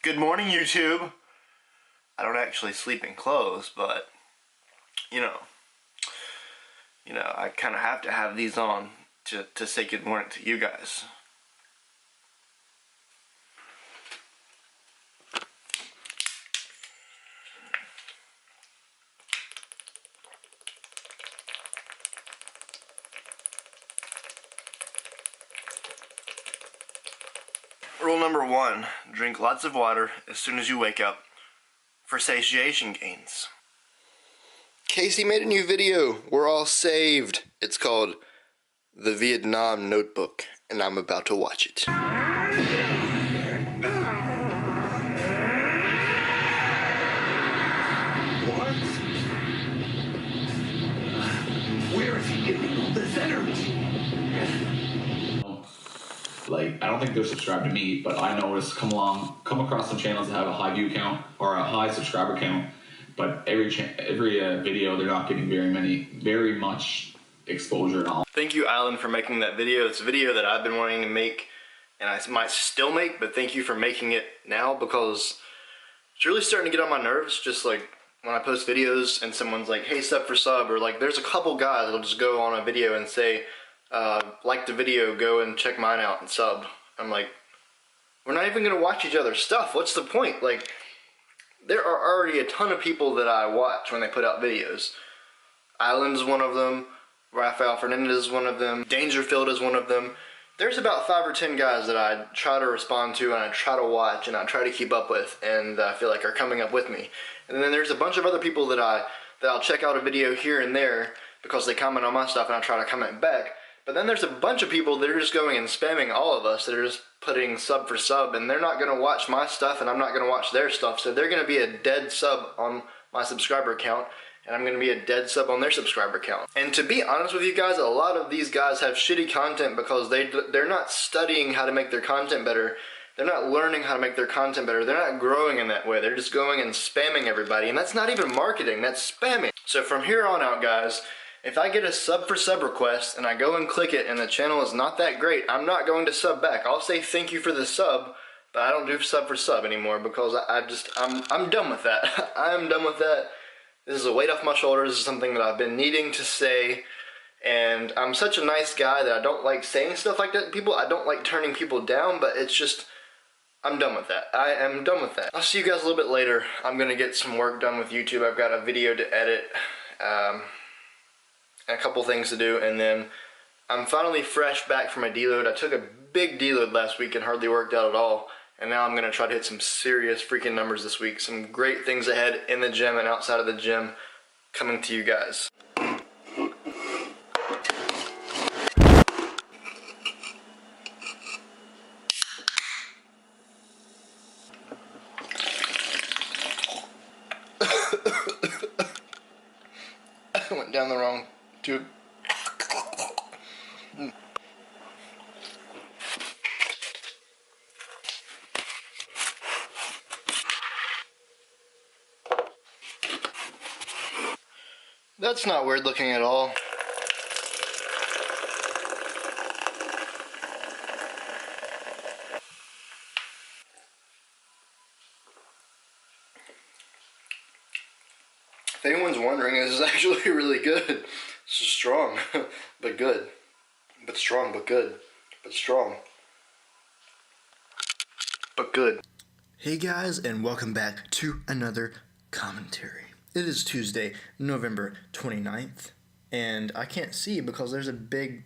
Good morning, YouTube. I don't actually sleep in clothes, but you know, I kind of have to have these on to say good morning to you guys. Rule number 1, drink lots of water as soon as you wake up for satiation gains. Casey made a new video. We're all saved. It's called The Vietnam Notebook, and I'm about to watch it. What? Where is he getting all this energy? Like, I don't think they're subscribed to me, but I noticed come across some channels that have a high view count or a high subscriber count, but every video they're not getting very much exposure at all. Thank you, Alan, for making that video. It's a video that I've been wanting to make, and I might still make, but thank you for making it now, because it's really starting to get on my nerves. Just like when I post videos and someone's like, hey, sub for sub, or like there's a couple guys that'll just go on a video and say, like the video, go and check mine out and sub. I'm like, we're not even gonna watch each other's stuff. What's the point? Like, there are already a ton of people that I watch when they put out videos. Island's one of them. Rafael Fernandez is one of them. Dangerfield is one of them. There's about 5 or 10 guys that I try to respond to and I try to watch and I try to keep up with, and I feel like are coming up with me. And then there's a bunch of other people that I'll check out a video here and there because they comment on my stuff and I try to comment back. But then there's a bunch of people that are just going and spamming all of us, that are just putting sub for sub, and they're not going to watch my stuff and I'm not going to watch their stuff. So they're going to be a dead sub on my subscriber count, and I'm going to be a dead sub on their subscriber count. And to be honest with you guys, a lot of these guys have shitty content because they're not studying how to make their content better. They're not learning how to make their content better. They're not growing in that way. They're just going and spamming everybody, and that's not even marketing, that's spamming. So from here on out, guys, if I get a sub for sub request and I go and click it and the channel is not that great, I'm not going to sub back. I'll say thank you for the sub, but I don't do sub for sub anymore because I'm done with that. I'm done with that. This is a weight off my shoulders. This is something that I've been needing to say, and I'm such a nice guy that I don't like saying stuff like that to people. I don't like turning people down, but it's just, I'm done with that. I am done with that. I'll see you guys a little bit later. I'm gonna get some work done with YouTube. I've got a video to edit. And a couple things to do, and then I'm finally fresh back from a deload. I took a big deload last week and hardly worked out at all, and now I'm going to try to hit some serious freaking numbers this week. Some great things ahead in the gym and outside of the gym coming to you guys. I went down the wrong tube. That's not weird looking at all. If anyone's wondering, this is actually really good. This is strong, but good. But strong, but good. But strong. But good. Hey guys, and welcome back to another commentary. It is Tuesday, November 29th, and I can't see because there's a big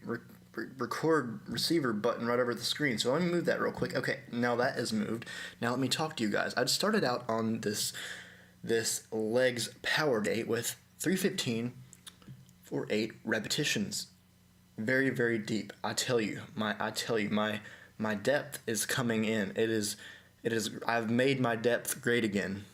record receiver button right over the screen, so let me move that real quick. Okay, now that is moved. Now let me talk to you guys. I started out on this legs power day with 315 for 8 repetitions. Very, very deep. I tell you, my depth is coming in. It is. I've made my depth great again.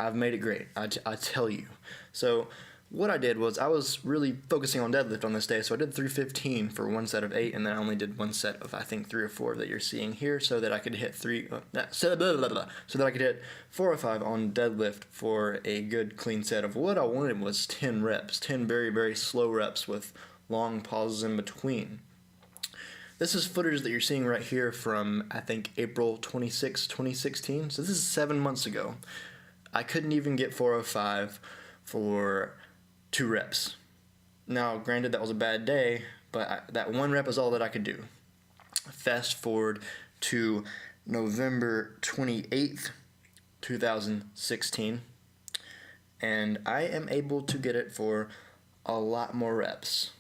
I've made it great. I tell you. So what I did was I was really focusing on deadlift on this day, so I did 315 for 1 set of 8, and then I only did 1 set of, I think, 3 or 4 that you're seeing here, so that I could hit so that I could hit 4 or 5 on deadlift for a good clean set of what I wanted was 10 reps, 10 very, very slow reps with long pauses in between. This is footage that you're seeing right here from, I think, April 26, 2016. So this is 7 months ago. I couldn't even get 405 for 2 reps. Now, granted, that was a bad day, but that 1 rep is all that I could do. Fast forward to November 28th, 2016, and I am able to get it for a lot more reps.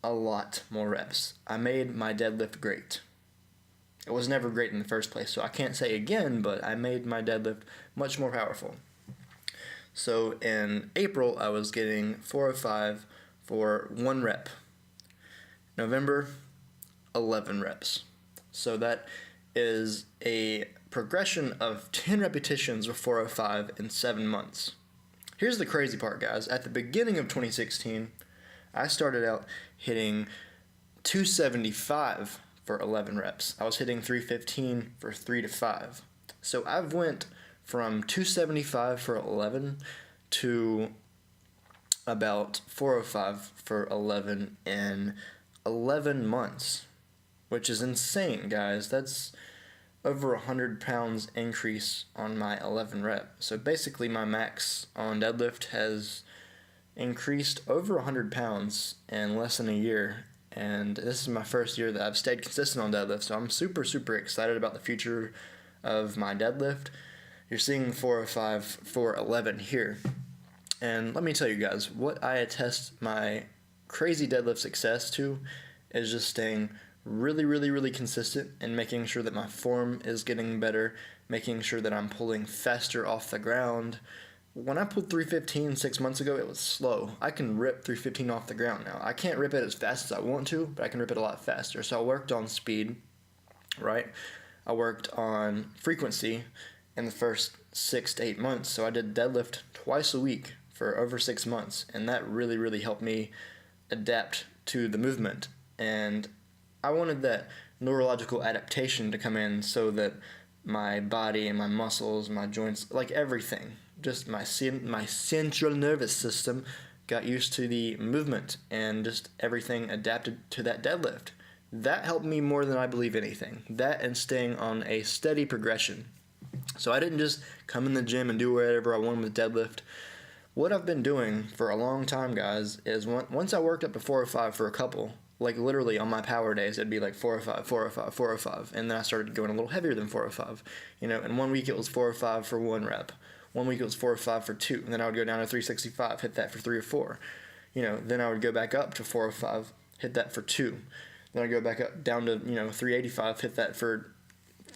A lot more reps. I made my deadlift great. It was never great in the first place, so I can't say again, but I made my deadlift much more powerful. So in April, I was getting 405 for 1 rep. November, 11 reps. So that is a progression of 10 repetitions with 405 in 7 months. Here's the crazy part, guys. At the beginning of 2016, I started out hitting 275 for 11 reps. I was hitting 315 for 3 to 5. So I've went from 275 for 11 to about 405 for 11 in 11 months, which is insane, guys. That's over 100 pounds increase on my 11 rep. So basically my max on deadlift has increased over 100 pounds in less than a year, and this is my first year that I've stayed consistent on deadlift, so I'm super excited about the future of my deadlift. You're seeing 405 for 11 here, and let me tell you guys, what I attest my crazy deadlift success to is just staying really consistent and making sure that my form is getting better, making sure that I'm pulling faster off the ground. When I pulled 315 6 months ago, it was slow. I can rip 315 off the ground now. I can't rip it as fast as I want to, but I can rip it a lot faster. So I worked on speed, right? I worked on frequency in the first 6 to 8 months. So I did deadlift twice a week for over 6 months, and that really helped me adapt to the movement. And I wanted that neurological adaptation to come in so that my body and my muscles, my joints, like everything, just my central nervous system got used to the movement, and just everything adapted to that deadlift. That helped me more than I believe anything. That and staying on a steady progression. So I didn't just come in the gym and do whatever I wanted with deadlift. What I've been doing for a long time, guys, is once I worked up to 405 for a couple, like literally on my power days, it'd be like 405, 405, 405, and then I started going a little heavier than 405. And 1 week it was 405 for 1 rep. 1 week it was 405 for 2, and then I would go down to 365, hit that for 3 or 4. Then I would go back up to 405, hit that for 2. Then I'd go back up down to 385, hit that for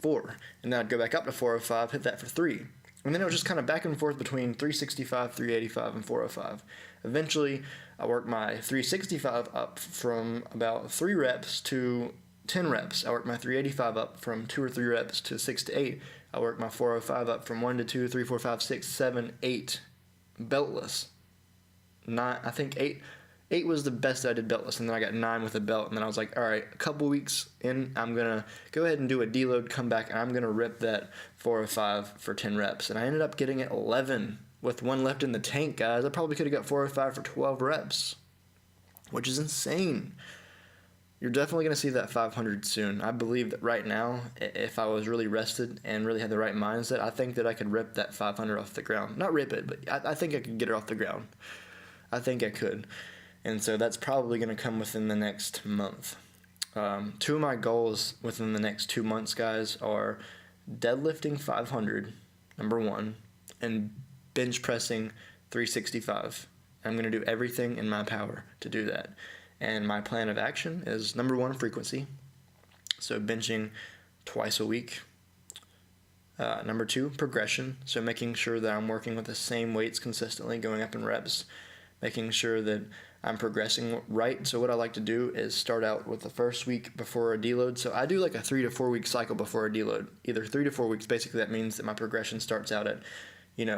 4, and then I'd go back up to 405, hit that for 3. And then it was just kind of back and forth between 365, 385, and 405. Eventually, I worked my 365 up from about 3 reps to 10 reps. I worked my 385 up from 2 or 3 reps to 6 to 8. I worked my 405 up from 1 to 2, 3, 4, 5, 6, 7, 8, beltless. 9, I think 8 was the best I did beltless, and then I got 9 with a belt, and then I was like, all right, a couple weeks in, I'm going to go ahead and do a deload, come back, and I'm going to rip that 405 for 10 reps. And I ended up getting it 11 with 1 left in the tank, guys. I probably could have got 405 for 12 reps, which is insane. You're definitely going to see that 500 soon. I believe that right now, if I was really rested and really had the right mindset, I think that I could rip that 500 off the ground. Not rip it, but I think I could get it off the ground. I think I could. And so that's probably going to come within the next month. 2 of my goals within the next 2 months, guys, are deadlifting 500, number 1, and bench pressing 365. I'm going to do everything in my power to do that. And my plan of action is, number 1, frequency. So benching twice a week. Number 2, progression. So making sure that I'm working with the same weights consistently, going up in reps. Making sure that I'm progressing right. So what I like to do is start out with the first week before a deload. So I do like a 3 to 4 week cycle before a deload. Either 3 to 4 weeks, basically that means that my progression starts out at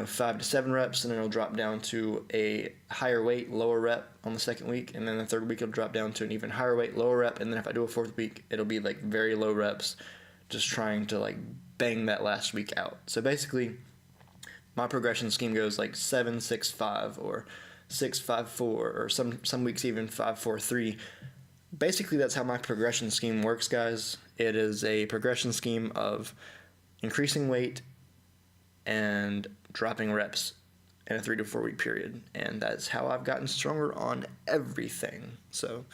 5 to 7 reps, and then it'll drop down to a higher weight, lower rep on the second week, and then the third week it'll drop down to an even higher weight, lower rep, and then if I do a 4th week, it'll be like very low reps, just trying to like bang that last week out. So basically, my progression scheme goes like 7-6-5 or 6-5-4, or some weeks even 5-4-3. basically that's how my progression scheme works, guys. It is a progression scheme of increasing weight and dropping reps in a 3 to 4 week period, and that's how I've gotten stronger on everything. So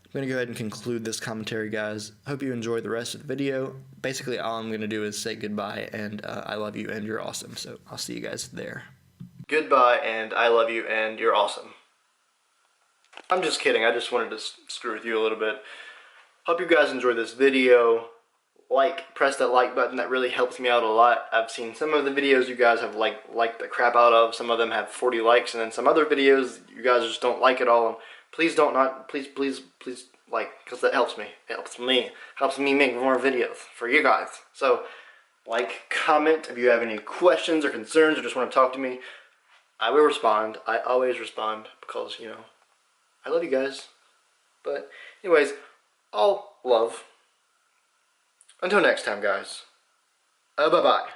I'm going to go ahead and conclude this commentary, guys. Hope you enjoy the rest of the video. Basically all I'm going to do is say goodbye, and I love you and you're awesome. So I'll see you guys there. Goodbye, and I love you and you're awesome. I'm just kidding. I just wanted to screw with you a little bit. Hope you guys enjoyed this video. Press that like button. That really helps me out a lot. I've seen some of the videos you guys have liked the crap out of. Some of them have 40 likes, and then some other videos you guys just don't like at all. And please please like, because that helps me. It helps me make more videos for you guys. So like, comment if you have any questions or concerns or just want to talk to me. I will respond. I always respond because, you know, I love you guys. But anyways, all love. Until next time, guys. Bye-bye.